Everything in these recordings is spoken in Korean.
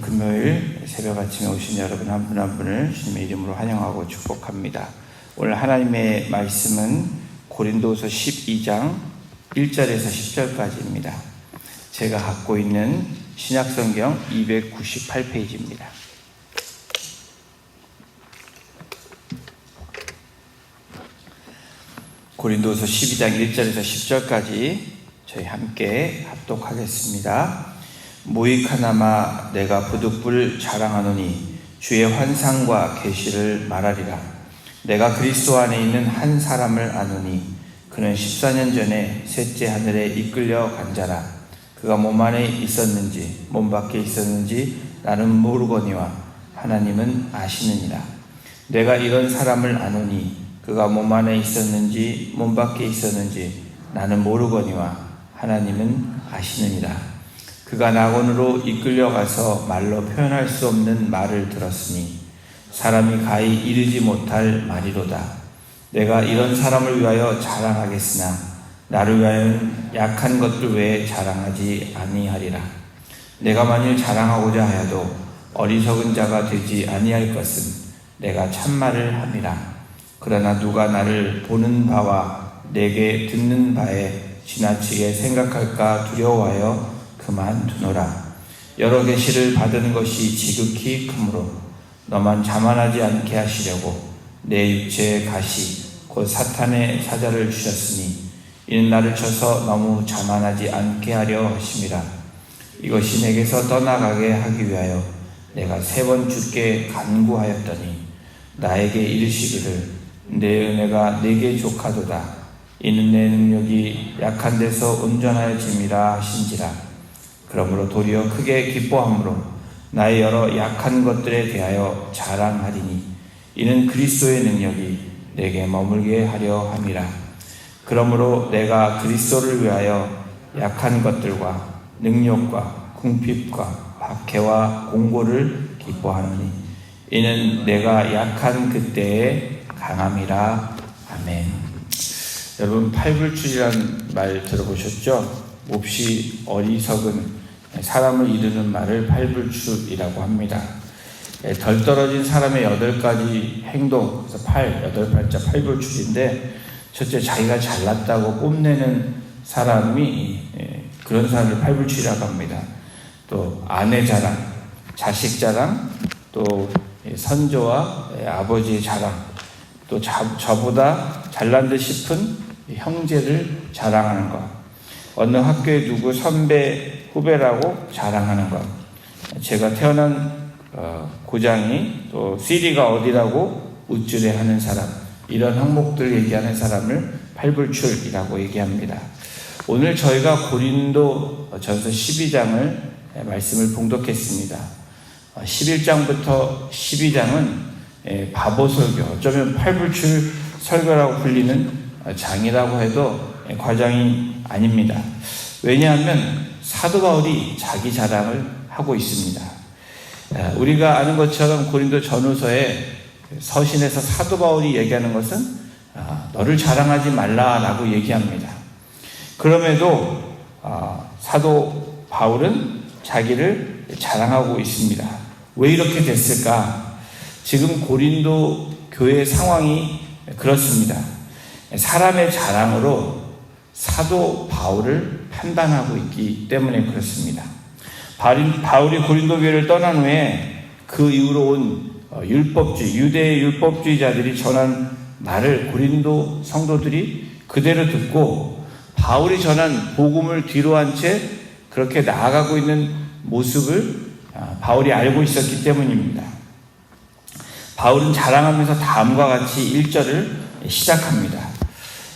금요일 새벽 아침에 오신 여러분 한 분 한 분을 주님의 이름으로 환영하고 축복합니다. 오늘 하나님의 말씀은 고린도서 12장 1절에서 10절까지입니다. 제가 갖고 있는 신약성경 298페이지입니다. 고린도서 12장 1절에서 10절까지 저희 함께 합독하겠습니다. 무익하나마 내가 부득불 자랑하노니 주의 환상과 계시를 말하리라. 내가 그리스도 안에 있는 한 사람을 아노니 그는 14년 전에 셋째 하늘에 이끌려 간 자라. 그가 몸 안에 있었는지 몸 밖에 있었는지 나는 모르거니와 하나님은 아시느니라. 내가 이런 사람을 아노니 그가 몸 안에 있었는지 몸 밖에 있었는지 나는 모르거니와 하나님은 아시느니라. 그가 낙원으로 이끌려가서 말로 표현할 수 없는 말을 들었으니 사람이 가히 이르지 못할 말이로다. 내가 이런 사람을 위하여 자랑하겠으나 나를 위하여는 약한 것들 외에 자랑하지 아니하리라. 내가 만일 자랑하고자 하여도 어리석은 자가 되지 아니할 것은 내가 참말을 함이라. 그러나 누가 나를 보는 바와 내게 듣는 바에 지나치게 생각할까 두려워하여 그만두노라. 여러 계시를 받은 것이 지극히 크므로 너만 자만하지 않게 하시려고 내 육체의 가시 곧 사탄의 사자를 주셨으니 이는 나를 쳐서 너무 자만하지 않게 하려 하심이라. 이것이 내게서 떠나가게 하기 위하여 내가 3번 주께 간구하였더니 나에게 이르시기를 내 은혜가 내게 족하도다. 이는 내 능력이 약한 데서 온전하여짐이라 하신지라. 그러므로 도리어 크게 기뻐함으로 나의 여러 약한 것들에 대하여 자랑하리니 이는 그리스도의 능력이 내게 머물게 하려 함이라. 그러므로 내가 그리스도를 위하여 약한 것들과 능력과 궁핍과 박해와 공고를 기뻐하노니 이는 내가 약한 그때에 강함이라. 아멘. 여러분, 팔불출이라는 말 들어보셨죠? 몹시 어리석은 사람을 이르는 말을 팔불출이라고 합니다. 덜 떨어진 사람의 8가지 행동, 그래서 8발자 팔불출인데, 첫째, 자기가 잘났다고 뽐내는 사람이 그런 사람을 팔불출이라고 합니다. 또 아내 자랑, 자식 자랑, 또 선조와 아버지의 자랑, 또 저보다 잘난 듯 싶은 형제를 자랑하는 것, 어느 학교에 누구 선배, 후배라고 자랑하는 것, 제가 태어난 고장이 또 시리가 어디라고 우쭐해하는 사람, 이런 항목들 얘기하는 사람을 팔불출이라고 얘기합니다. 오늘 저희가 고린도 전서 12장을 말씀을 봉독했습니다. 11장부터 12장은 바보설교, 어쩌면 팔불출 설교라고 불리는 장이라고 해도 과장이 아닙니다. 왜냐하면 사도 바울이 자기 자랑을 하고 있습니다. 우리가 아는 것처럼 고린도 전후서에 서신에서 사도 바울이 얘기하는 것은 너를 자랑하지 말라라고 얘기합니다. 그럼에도 사도 바울은 자기를 자랑하고 있습니다. 왜 이렇게 됐을까? 지금 고린도 교회 상황이 그렇습니다. 사람의 자랑으로 사도 바울을 판단하고 있기 때문에 그렇습니다. 바울이 고린도 교회를 떠난 후에 그 이후로 온 율법주의, 유대의 율법주의자들이 전한 말을 고린도 성도들이 그대로 듣고 바울이 전한 복음을 뒤로한 채 그렇게 나아가고 있는 모습을 바울이 알고 있었기 때문입니다. 바울은 자랑하면서 다음과 같이 1절을 시작합니다.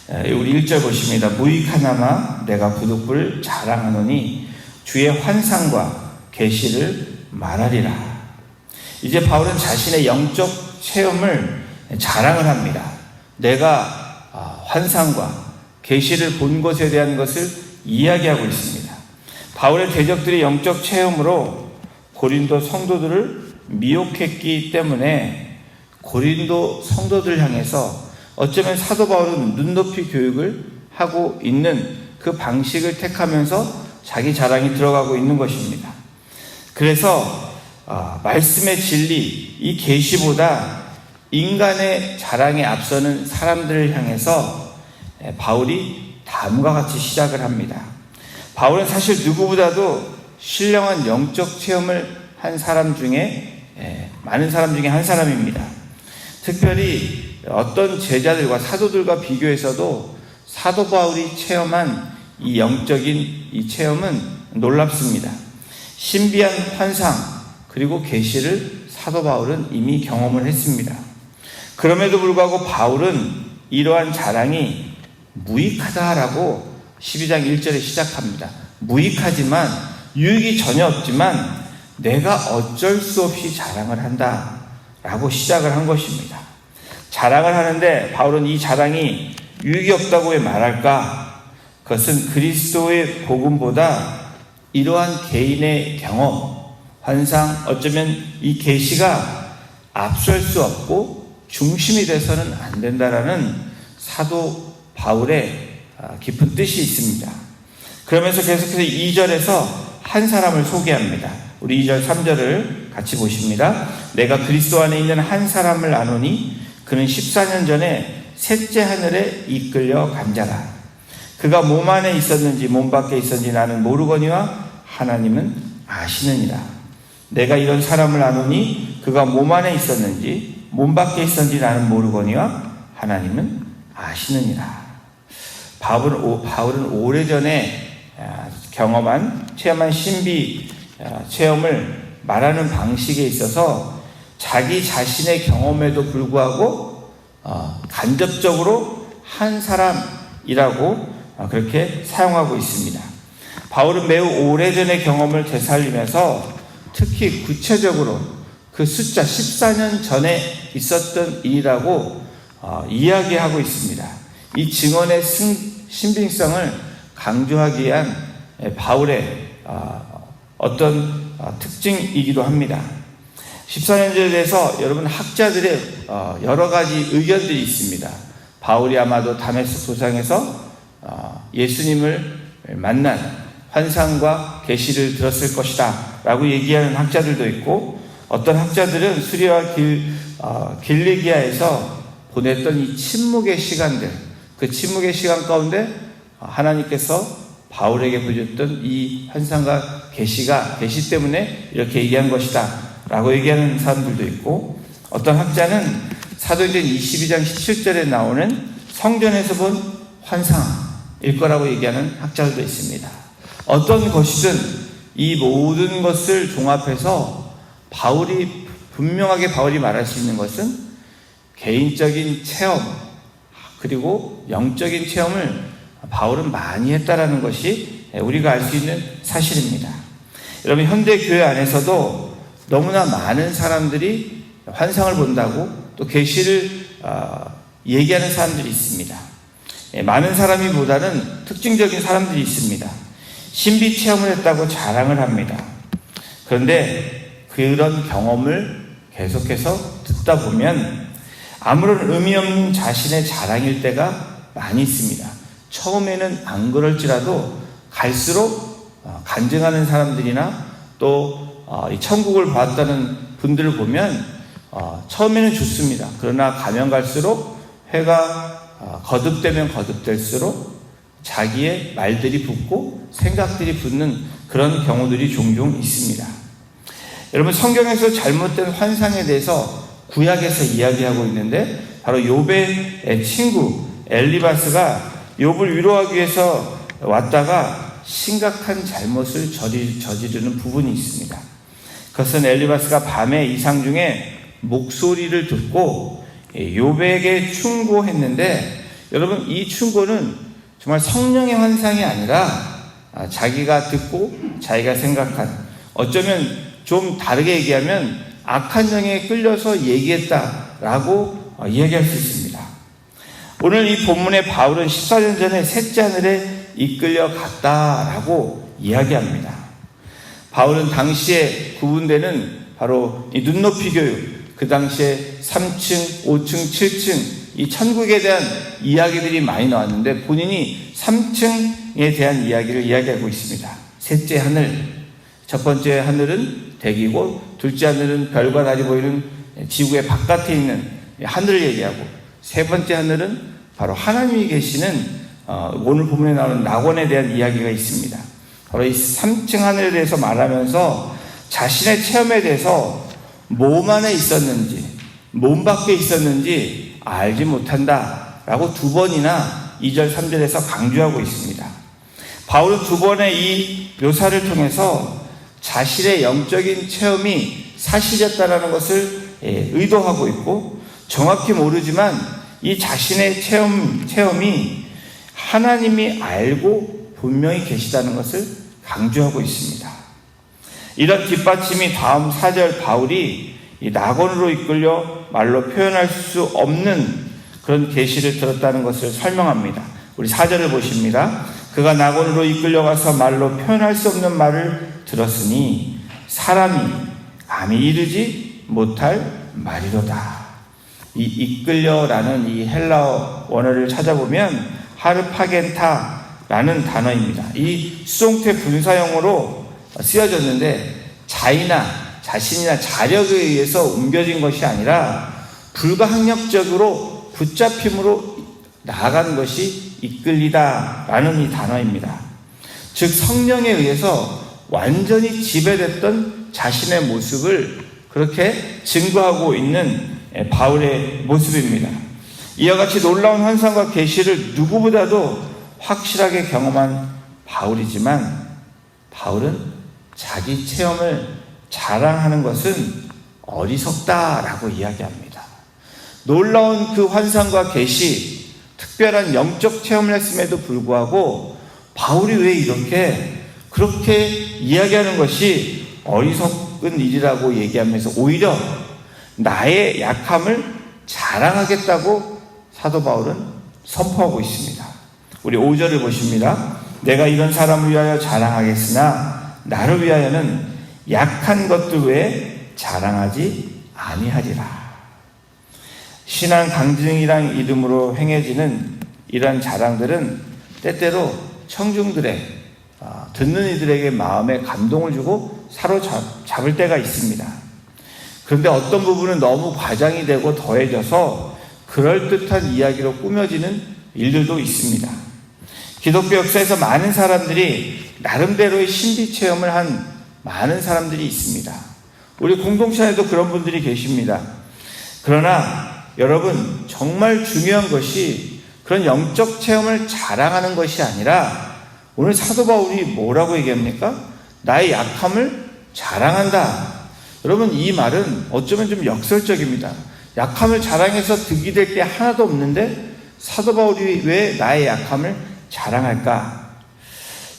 우리 1절 보십니다. 무익하나마 내가 부득불 자랑하노니 주의 환상과 계시를 말하리라. 이제 바울은 자신의 영적 체험을 자랑을 합니다. 내가 환상과 계시를 본 것에 대한 것을 이야기하고 있습니다. 바울의 대적들이 영적 체험으로 고린도 성도들을 미혹했기 때문에 고린도 성도들 향해서 어쩌면 사도 바울은 눈높이 교육을 하고 있는 그 방식을 택하면서 자기 자랑이 들어가고 있는 것입니다. 그래서 말씀의 진리, 이 계시보다 인간의 자랑에 앞서는 사람들을 향해서 바울이 다음과 같이 시작을 합니다. 바울은 사실 누구보다도 신령한 영적 체험을 한 사람 중에, 많은 사람 중에 한 사람입니다. 특별히 어떤 제자들과 사도들과 비교해서도 사도 바울이 체험한 이 영적인 이 체험은 놀랍습니다. 신비한 환상 그리고 계시를 사도 바울은 이미 경험을 했습니다. 그럼에도 불구하고 바울은 이러한 자랑이 무익하다라고 12장 1절에 시작합니다. 무익하지만 유익이 전혀 없지만 내가 어쩔 수 없이 자랑을 한다라고 시작을 한 것입니다. 자랑을 하는데 바울은 이 자랑이 유익이 없다고 왜 말할까? 그것은 그리스도의 복음보다 이러한 개인의 경험, 환상, 어쩌면 이 계시가 앞설 수 없고 중심이 돼서는 안 된다라는 사도 바울의 깊은 뜻이 있습니다. 그러면서 계속해서 2절에서 한 사람을 소개합니다. 우리 2절, 3절을 같이 보십니다. 내가 그리스도 안에 있는 한 사람을 아노니 그는 14년 전에 셋째 하늘에 이끌려 간 자라. 그가 몸 안에 있었는지 몸 밖에 있었는지 나는 모르거니와 하나님은 아시느니라. 내가 이런 사람을 아노니 그가 몸 안에 있었는지 몸 밖에 있었는지 나는 모르거니와 하나님은 아시느니라. 바울은 오래전에 경험한 체험한 신비 체험을 말하는 방식에 있어서 자기 자신의 경험에도 불구하고 간접적으로 한 사람이라고 그렇게 사용하고 있습니다. 바울은 매우 오래전의 경험을 되살리면서 특히 구체적으로 그 숫자 14년 전에 있었던 일이라고 이야기하고 있습니다. 이 증언의 신빙성을 강조하기 위한 바울의 어떤 특징이기도 합니다. 14년째에 대해서 여러분 학자들의 여러 가지 의견들이 있습니다. 바울이 아마도 다메섹 도상에서 예수님을 만난 환상과 계시를 들었을 것이다 라고 얘기하는 학자들도 있고, 어떤 학자들은 수리와 길리기아에서 보냈던 이 침묵의 시간들, 그 침묵의 시간 가운데 하나님께서 바울에게 보여줬던 이 환상과 계시 때문에 이렇게 얘기한 것이다 라고 얘기하는 사람들도 있고, 어떤 학자는 사도행전 22장 17절에 나오는 성전에서 본 환상일 거라고 얘기하는 학자들도 있습니다. 어떤 것이든 이 모든 것을 종합해서 분명하게 바울이 말할 수 있는 것은 개인적인 체험 그리고 영적인 체험을 바울은 많이 했다라는 것이 우리가 알 수 있는 사실입니다. 여러분, 현대 교회 안에서도 너무나 많은 사람들이 환상을 본다고 또 계시를 얘기하는 사람들이 있습니다. 많은 사람이보다는 특징적인 사람들이 있습니다. 신비 체험을 했다고 자랑을 합니다. 그런데 그런 경험을 계속해서 듣다 보면 아무런 의미 없는 자신의 자랑일 때가 많이 있습니다. 처음에는 안 그럴지라도 갈수록 간증하는 사람들이나 또 천국을 봤다는 분들을 보면 처음에는 좋습니다. 그러나 가면 갈수록 회가 거듭되면 거듭될수록 자기의 말들이 붙고 생각들이 붙는 그런 경우들이 종종 있습니다. 여러분, 성경에서 잘못된 환상에 대해서 구약에서 이야기하고 있는데, 바로 욥의 친구 엘리바스가 욥을 위로하기 위해서 왔다가 심각한 잘못을 저지르는 부분이 있습니다. 그것은 엘리바스가 밤에 이상 중에 목소리를 듣고 욥에게 충고했는데, 여러분, 이 충고는 정말 성령의 환상이 아니라 자기가 듣고 자기가 생각한, 어쩌면 좀 다르게 얘기하면 악한 영에 끌려서 얘기했다라고 이야기할 수 있습니다. 오늘 이 본문의 바울은 14년 전에 셋째 하늘에 이끌려 갔다라고 이야기합니다. 바울은 당시에 구분되는 바로 이 눈높이 교육, 그 당시에 3층, 5층, 7층 이 천국에 대한 이야기들이 많이 나왔는데 본인이 3층에 대한 이야기를 이야기하고 있습니다. 셋째 하늘, 첫 번째 하늘은 대기고, 둘째 하늘은 별과 달이 보이는 지구의 바깥에 있는 하늘을 얘기하고, 세 번째 하늘은 바로 하나님이 계시는 오늘 본문에 나오는 낙원에 대한 이야기가 있습니다. 바로 이 3층 하늘에 대해서 말하면서 자신의 체험에 대해서 몸 안에 있었는지 몸 밖에 있었는지 알지 못한다 라고 2번이나 2절 3절에서 강조하고 있습니다. 바울은 2번의 이 묘사를 통해서 자신의 영적인 체험이 사실이었다는 것을 의도하고 있고, 정확히 모르지만 이 자신의 체험이 하나님이 알고 분명히 계시다는 것을 강조하고 있습니다. 이런 뒷받침이 다음 4절 바울이 이 낙원으로 이끌려 말로 표현할 수 없는 그런 계시를 들었다는 것을 설명합니다. 우리 4절을 보십니다. 그가 낙원으로 이끌려가서 말로 표현할 수 없는 말을 들었으니 사람이 감히 이르지 못할 말이로다. 이 이끌려라는 이 헬라어 원어를 찾아보면 하르파겐타라는 단어입니다. 이 수동태 분사형으로 쓰여졌는데 자신이나 자력에 의해서 옮겨진 것이 아니라 불가항력적으로 붙잡힘으로 나아가는 것이 이끌리다라는 이 단어입니다. 즉 성령에 의해서 완전히 지배됐던 자신의 모습을 그렇게 증거하고 있는 바울의 모습입니다. 이와 같이 놀라운 환상과 계시를 누구보다도 확실하게 경험한 바울이지만, 바울은 자기 체험을 자랑하는 것은 어리석다라고 이야기합니다. 놀라운 그 환상과 계시, 특별한 영적 체험을 했음에도 불구하고 바울이 왜 그렇게 이야기하는 것이 어리석은 일이라고 얘기하면서 오히려 나의 약함을 자랑하겠다고 사도 바울은 선포하고 있습니다. 우리 5절을 보십니다. 내가 이런 사람을 위하여 자랑하겠으나 나를 위하여는 약한 것들 외에 자랑하지 아니하리라. 신앙 강증이란 이름으로 행해지는 이러한 자랑들은 때때로 청중들의 듣는 이들에게 마음에 감동을 주고 사로잡을 때가 있습니다. 그런데 어떤 부분은 너무 과장이 되고 더해져서 그럴듯한 이야기로 꾸며지는 일들도 있습니다. 기독교 역사에서 많은 사람들이 나름대로의 신비 체험을 한 많은 사람들이 있습니다. 우리 공동체 안에도 그런 분들이 계십니다. 그러나 여러분, 정말 중요한 것이 그런 영적 체험을 자랑하는 것이 아니라 오늘 사도 바울이 뭐라고 얘기합니까? 나의 약함을 자랑한다. 여러분, 이 말은 어쩌면 좀 역설적입니다. 약함을 자랑해서 득이 될 게 하나도 없는데 사도 바울이 왜 나의 약함을 자랑할까?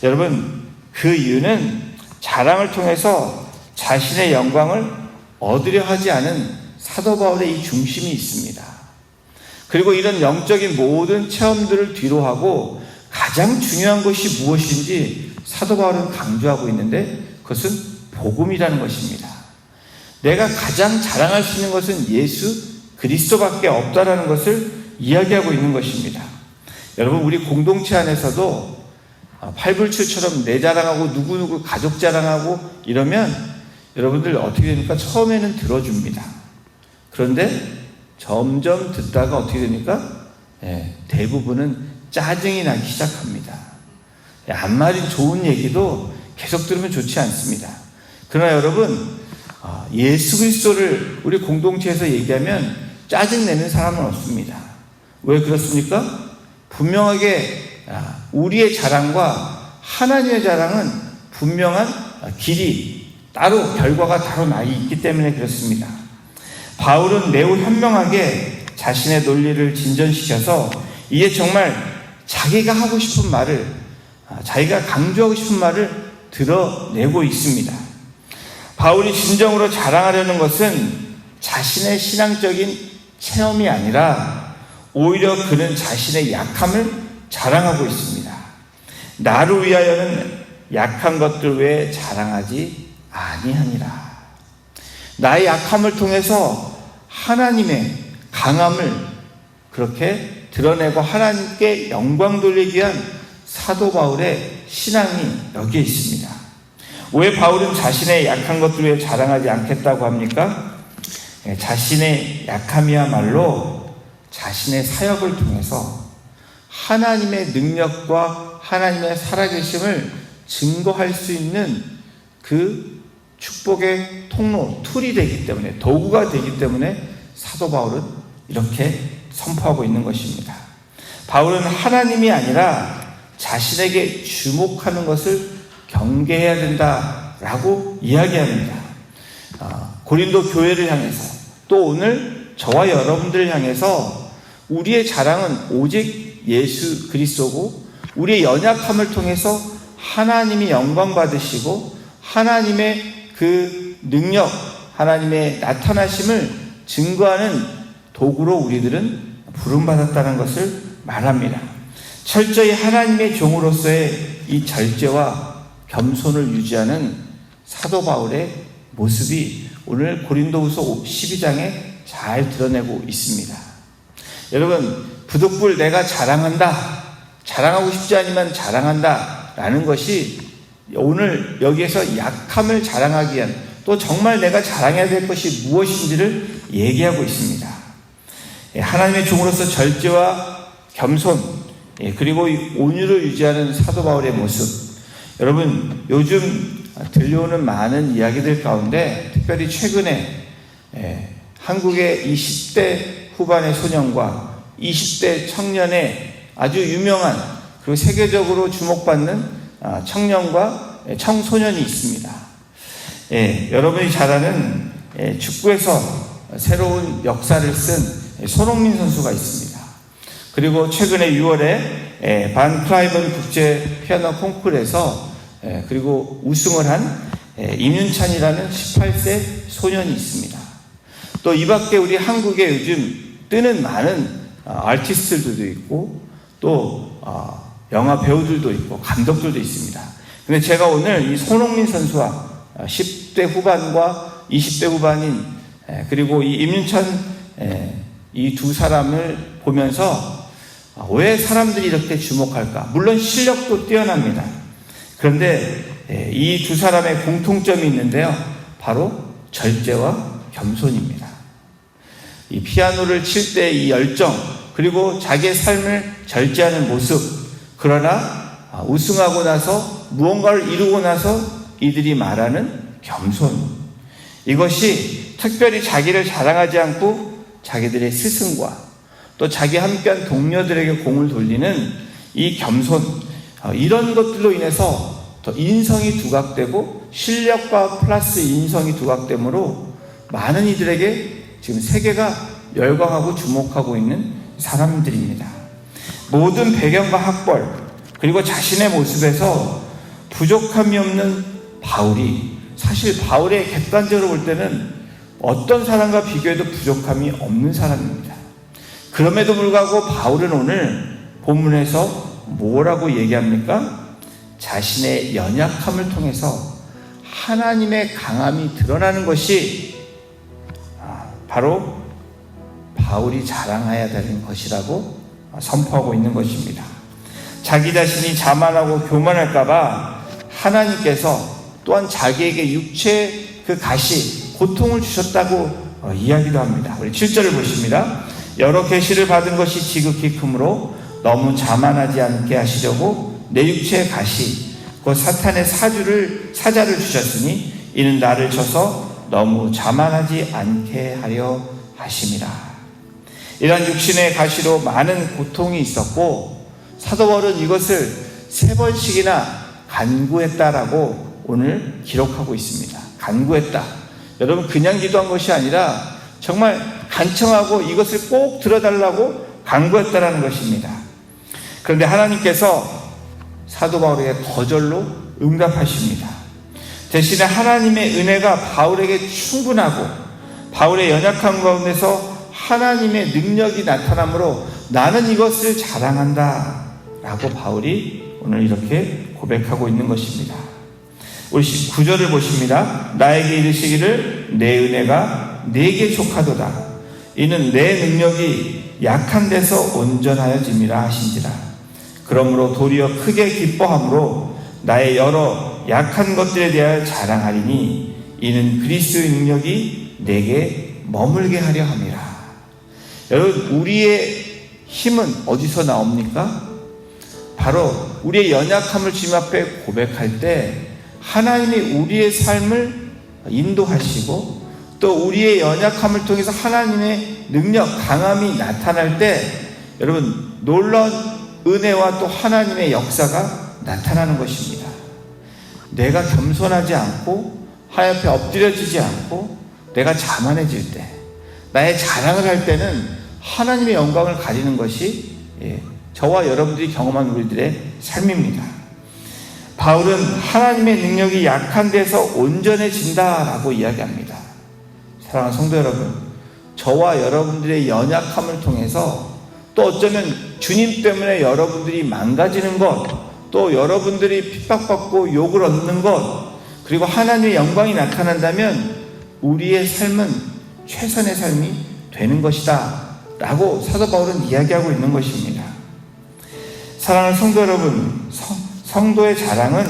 여러분, 그 이유는 자랑을 통해서 자신의 영광을 얻으려 하지 않은 사도 바울의 이 중심이 있습니다. 그리고 이런 영적인 모든 체험들을 뒤로하고 가장 중요한 것이 무엇인지 사도 바울은 강조하고 있는데 그것은 복음이라는 것입니다. 내가 가장 자랑할 수 있는 것은 예수 그리스도밖에 없다라는 것을 이야기하고 있는 것입니다. 여러분, 우리 공동체 안에서도 팔불출처럼 내 자랑하고 누구누구 가족 자랑하고 이러면 여러분들 어떻게 됩니까? 처음에는 들어줍니다. 그런데 점점 듣다가 어떻게 됩니까? 대부분은 짜증이 나기 시작합니다. 앞말인 좋은 얘기도 계속 들으면 좋지 않습니다. 그러나 여러분, 예수 그리스도를 우리 공동체에서 얘기하면 짜증내는 사람은 없습니다. 왜 그렇습니까? 분명하게 우리의 자랑과 하나님의 자랑은 분명한 길이 따로 결과가 따로 나 있기 때문에 그렇습니다. 바울은 매우 현명하게 자신의 논리를 진전시켜서 이게 정말 자기가 하고 싶은 말을, 자기가 강조하고 싶은 말을 드러내고 있습니다. 바울이 진정으로 자랑하려는 것은 자신의 신앙적인 체험이 아니라 오히려 그는 자신의 약함을 자랑하고 있습니다. 나를 위하여는 약한 것들 외에 자랑하지 아니하니라. 나의 약함을 통해서 하나님의 강함을 그렇게 드러내고 하나님께 영광 돌리기 위한 사도 바울의 신앙이 여기에 있습니다. 왜 바울은 자신의 약한 것들 위해 자랑하지 않겠다고 합니까? 자신의 약함이야말로 자신의 사역을 통해서 하나님의 능력과 하나님의 살아계심을 증거할 수 있는 그 축복의 통로, 툴이 되기 때문에, 도구가 되기 때문에 사도 바울은 이렇게 선포하고 있는 것입니다. 바울은 하나님이 아니라 자신에게 주목하는 것을 경계해야 된다라고 이야기합니다. 고린도 교회를 향해서, 또 오늘 저와 여러분들을 향해서 우리의 자랑은 오직 예수 그리스도고, 우리의 연약함을 통해서 하나님이 영광 받으시고 하나님의 그 능력, 하나님의 나타나심을 증거하는 도구로 우리들은 부름받았다는 것을 말합니다. 철저히 하나님의 종으로서의 이 절제와 겸손을 유지하는 사도 바울의 모습이 오늘 고린도후서 12장에 잘 드러내고 있습니다. 여러분, 부득불 내가 자랑한다, 자랑하고 싶지 않으면 자랑한다 라는 것이 오늘 여기에서 약함을 자랑하기 위한, 또 정말 내가 자랑해야 될 것이 무엇인지를 얘기하고 있습니다. 하나님의 종으로서 절제와 겸손, 그리고 온유를 유지하는 사도 바울의 모습. 여러분, 요즘 들려오는 많은 이야기들 가운데 특별히 최근에 한국의 이 10대 후반의 소년과 20대 청년의 아주 유명한, 그리고 세계적으로 주목받는 청년과 청소년이 있습니다. 여러분이 잘 아는 축구에서 새로운 역사를 쓴 손흥민 선수가 있습니다. 그리고 최근에 6월에 반 클라이번 국제 피아노 콩쿠르에서 그리고 우승을 한 임윤찬이라는 18세 소년이 있습니다. 또 이 밖에 우리 한국에 요즘 뜨는 많은 아티스트들도 있고, 또 영화 배우들도 있고 감독들도 있습니다. 근데 제가 오늘 이 손흥민 선수와 10대 후반과 20대 후반인 그리고 이 임윤찬 이 두 사람을 보면서 왜 사람들이 이렇게 주목할까? 물론 실력도 뛰어납니다. 그런데 이 두 사람의 공통점이 있는데요, 바로 절제와 겸손입니다. 이 피아노를 칠 때 이 열정, 그리고 자기의 삶을 절제하는 모습, 그러나 우승하고 나서 무언가를 이루고 나서 이들이 말하는 겸손, 이것이 특별히 자기를 자랑하지 않고 자기들의 스승과 또 자기 함께한 동료들에게 공을 돌리는 이 겸손, 이런 것들로 인해서 더 인성이 두각되고 실력과 플러스 인성이 두각되므로 많은 이들에게 지금 세계가 열광하고 주목하고 있는 사람들입니다. 모든 배경과 학벌, 그리고 자신의 모습에서 부족함이 없는 바울이, 사실 바울의 객관적으로 볼 때는 어떤 사람과 비교해도 부족함이 없는 사람입니다. 그럼에도 불구하고 바울은 오늘 본문에서 뭐라고 얘기합니까? 자신의 연약함을 통해서 하나님의 강함이 드러나는 것이 바로 바울이 자랑해야 되는 것이라고 선포하고 있는 것입니다. 자기 자신이 자만하고 교만할까봐 하나님께서 또한 자기에게 육체의 그 가시, 고통을 주셨다고 이야기도 합니다. 우리 7절을 보십니다. 여러 계시를 받은 것이 지극히 크므로 너무 자만하지 않게 하시려고 내 육체의 가시, 곧 사탄의 사자를 주셨으니 이는 나를 쳐서 너무 자만하지 않게 하려 하심이라. 이러한 육신의 가시로 많은 고통이 있었고, 사도 바울은 이것을 3번씩이나 간구했다라고 오늘 기록하고 있습니다. 간구했다. 여러분, 그냥 기도한 것이 아니라 정말 간청하고 이것을 꼭 들어달라고 간구했다라는 것입니다. 그런데 하나님께서 사도 바울에게 거절로 응답하십니다. 대신에 하나님의 은혜가 바울에게 충분하고 바울의 연약함 가운데서 하나님의 능력이 나타나므로 나는 이것을 자랑한다 라고 바울이 오늘 이렇게 고백하고 있는 것입니다. 우리 9절을 보십니다. 나에게 이르시기를 내 은혜가 내게 족하도다. 이는 내 능력이 약한 데서 온전하여짐이라 하신지라. 그러므로 도리어 크게 기뻐함으로 나의 여러 약한 것들에 대하여 자랑하리니 이는 그리스도의 능력이 내게 머물게 하려 함이라. 여러분, 우리의 힘은 어디서 나옵니까? 바로 우리의 연약함을 주님 앞에 고백할 때 하나님이 우리의 삶을 인도하시고 또 우리의 연약함을 통해서 하나님의 능력, 강함이 나타날 때 여러분, 놀라운 은혜와 또 하나님의 역사가 나타나는 것입니다. 내가 겸손하지 않고 하나님 앞에 엎드려지지 않고 내가 자만해질 때, 나의 자랑을 할 때는 하나님의 영광을 가리는 것이 저와 여러분들이 경험한 우리들의 삶입니다. 바울은 하나님의 능력이 약한 데서 온전해진다라고 이야기합니다. 사랑하는 성도 여러분, 저와 여러분들의 연약함을 통해서 또 어쩌면 주님 때문에 여러분들이 망가지는 것, 또 여러분들이 핍박받고 욕을 얻는 것, 그리고 하나님의 영광이 나타난다면 우리의 삶은 최선의 삶이 되는 것이다 라고 사도 바울은 이야기하고 있는 것입니다. 사랑하는 성도 여러분, 성도의 자랑은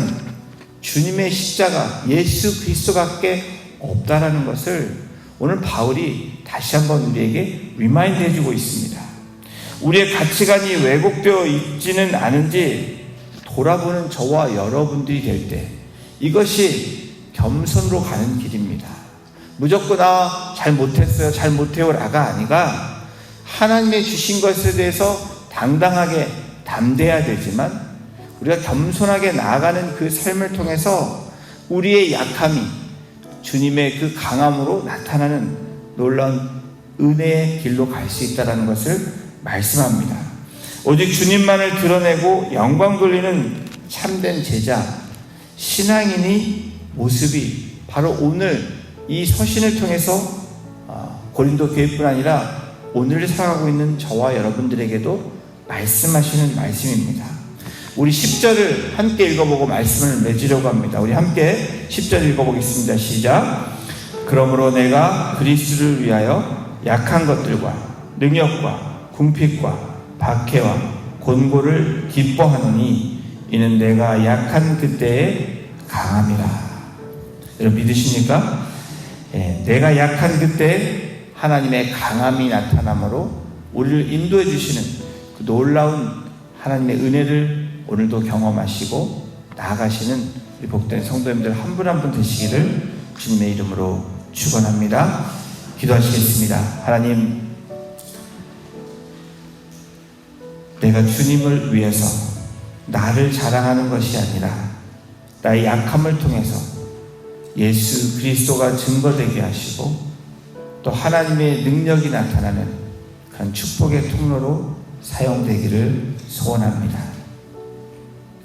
주님의 십자가 예수 그리스도밖에 없다라는 것을 오늘 바울이 다시 한번 우리에게 리마인드 해주고 있습니다. 우리의 가치관이 왜곡되어 있지는 않은지 돌아보는 저와 여러분들이 될 때 이것이 겸손으로 가는 길입니다. 무조건 잘 못했어요, 잘 못해요라가 아니라 하나님의 주신 것에 대해서 당당하게 담대해야 되지만 우리가 겸손하게 나아가는 그 삶을 통해서 우리의 약함이 주님의 그 강함으로 나타나는 놀라운 은혜의 길로 갈 수 있다는 것을 말씀합니다. 오직 주님만을 드러내고 영광 돌리는 참된 제자, 신앙인의 모습이 바로 오늘 이 서신을 통해서 고린도 교회뿐 아니라 오늘 살아가고 있는 저와 여러분들에게도 말씀하시는 말씀입니다. 우리 10절을 함께 읽어보고 말씀을 맺으려고 합니다. 우리 함께 10절 읽어보겠습니다. 시작. 그러므로 내가 그리스도를 위하여 약한 것들과 능력과 궁핍과 박해와 곤고를 기뻐하노니 이는 내가 약한 그때에 강함이라. 여러분 믿으십니까? 내가 약한 그때에 하나님의 강함이 나타나므로 우리를 인도해 주시는 그 놀라운 하나님의 은혜를 오늘도 경험하시고 나아가시는 우리 복된 성도님들 한 분 한 분 되시기를 주님의 이름으로 축원합니다. 기도하시겠습니다. 하나님, 내가 주님을 위해서 나를 자랑하는 것이 아니라 나의 약함을 통해서 예수 그리스도가 증거되게 하시고 또 하나님의 능력이 나타나는 그런 축복의 통로로 사용되기를 소원합니다.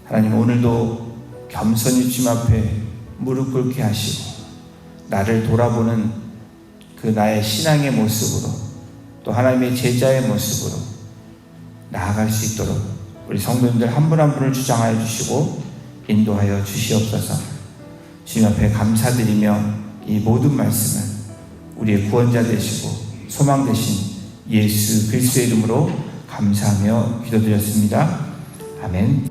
하나님, 오늘도 겸손히 주님 앞에 무릎 꿇게 하시고 나를 돌아보는 그 나의 신앙의 모습으로 또 하나님의 제자의 모습으로 나아갈 수 있도록 우리 성도님들 한 분 한 분을 주장하여 주시고 인도하여 주시옵소서. 주님 앞에 감사드리며 이 모든 말씀을 우리의 구원자 되시고 소망 되신 예수 그리스도의 이름으로 감사하며 기도드렸습니다. 아멘.